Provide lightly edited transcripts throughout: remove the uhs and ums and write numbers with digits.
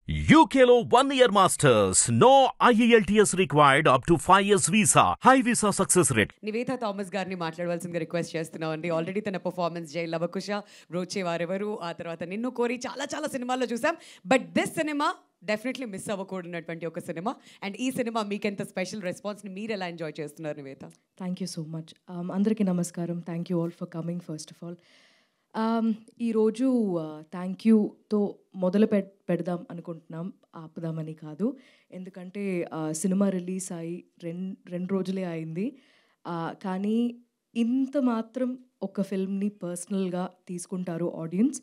UKలో 1 year masters. No IELTS required up to 5 years visa. High visa success rate. Nivetha Thomas గారిని మాట్లాడవలసిందిగా request చేస్తున్నాం అండి. Already తన performance జై లవకుశ, బ్రోచే వారెవరు, ఆ తర్వాత నిన్ను కోరి చాలా చాలా సినిమాల్లో చూసాం. But this cinema definitely miss అవ్వకూడనటువంటి ఒక సినిమా. అండ్ ఈ సినిమా మీకెంత స్పెషల్ రెస్పాన్స్ని మీరు ఎలా ఎంజాయ్ చేస్తున్నారు Nivetha? Thank you so much. అందరికీ నమస్కారం. Thank you all for coming first of all. ఈరోజు థ్యాంక్ యూతో మొదలు పెడదాం అనుకుంటున్నాం, ఆపుదామని కాదు. ఎందుకంటే సినిమా రిలీజ్ అయ్యి రెండు రోజులే అయింది. కానీ ఇంత మాత్రం ఒక ఫిల్మ్ని పర్సనల్గా తీసుకుంటారు ఆడియన్స్.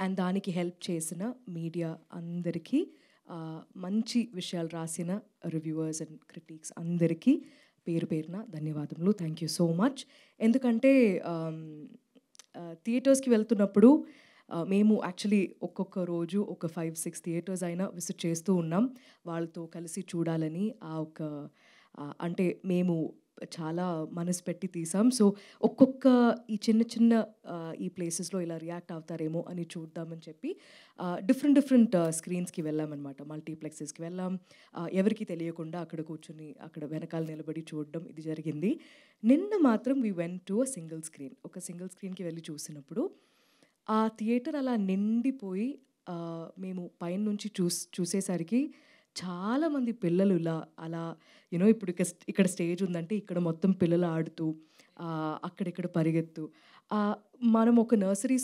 అండ్ దానికి హెల్ప్ చేసిన మీడియా అందరికీ, మంచి విషయాలు రాసిన రివ్యూవర్స్ అండ్ క్రిటిక్స్ అందరికీ పేరు పేరున ధన్యవాదములు. Thank you so much. ఎందుకంటే థియేటర్స్కి వెళ్తున్నప్పుడు మేము యాక్చువల్లీ ఒక్కొక్క రోజు ఒక 5-6 థియేటర్స్ అయినా విజిట్ చేస్తూ ఉన్నాం వాళ్ళతో కలిసి చూడాలని. అంటే మేము చాలా మనసు పెట్టి తీసాం. సో ఒక్కొక్క ఈ చిన్న ఈ ప్లేసెస్లో ఇలా రియాక్ట్ అవుతారేమో అని చూద్దామని చెప్పి డిఫరెంట్ స్క్రీన్స్కి వెళ్ళామన్నమాట. మల్టీప్లెక్సెస్కి వెళ్ళాం. ఎవరికి తెలియకుండా అక్కడ కూర్చొని అక్కడ వెనకాల నిలబడి చూడడం ఇది జరిగింది. నిన్న మాత్రం వీ వెంట్ టు ఒక సింగిల్ స్క్రీన్కి వెళ్ళి చూసినప్పుడు ఆ థియేటర్ అలా నిండిపోయి మేము పైన నుంచి చూసేసరికి చాలామంది పిల్లలు అలా ఇప్పుడు ఇక్కడ స్టేజ్ ఉందంటే ఇక్కడ మొత్తం పిల్లలు ఆడుతూ అక్కడిక్కడ పరిగెత్తు. మనం ఒక నర్సరీ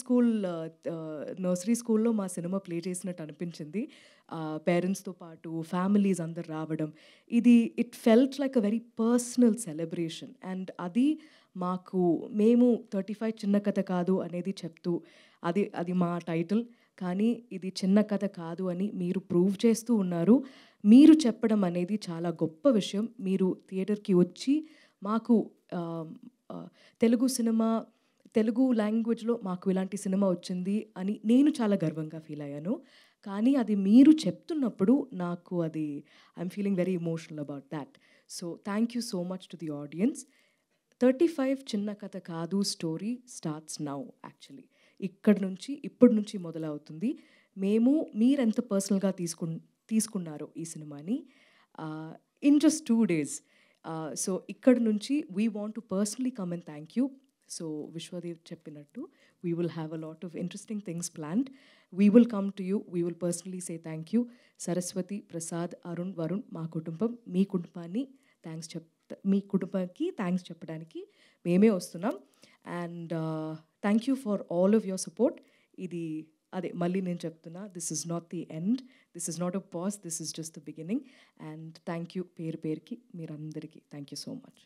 స్కూల్లో మా సినిమా ప్లే చేసినట్టు అనిపించింది. పేరెంట్స్తో పాటు ఫ్యామిలీస్ అందరు రావడం, it felt like a very personal celebration. And అది మేము 35 చిన్న కథ కాదు అనేది చెప్తూ అది మా టైటిల్. కానీ ఇది చిన్న కథ కాదు అని మీరు ప్రూవ్ చేస్తూ ఉన్నారు. మీరు చెప్పడం అనేది చాలా గొప్ప విషయం. మీరు థియేటర్కి వచ్చి మాకు తెలుగు లాంగ్వేజ్లో మాకు ఇలాంటి సినిమా వచ్చింది అని నేను చాలా గర్వంగా ఫీల్ అయ్యాను. కానీ అది మీరు చెప్తున్నప్పుడు నాకు I'm feeling very emotional about that. So thank you so much to the audience. 35 చిన్న కథ కాదు స్టోరీ స్టార్ట్స్ నౌ. యాక్చువల్లీ ఇప్పటి నుంచి మొదలవుతుంది. మీరెంత పర్సనల్గా తీసుకున్నారు ఈ సినిమాని ఇన్ జస్ట్ 2 days. సో ఇక్కడ నుంచి we want to personally come and thank you. So Vishwadev చెప్పినట్టు we will have a lot of interesting things planned. We will come to you. We will personally say thank you. Saraswati, Prasad, Arun, Varun, మా కుటుంబం, మీ కుటుంబానికి thanks చెప్పడానికి మేమే వస్తున్నాం. And thank you for all of your support. మళ్ళీ నేను చెప్తున్నా, this is not the end, this is not a pause, this is just the beginning. And thank you పేరుకి మీరందరికీ థ్యాంక్ యూ సో మచ్.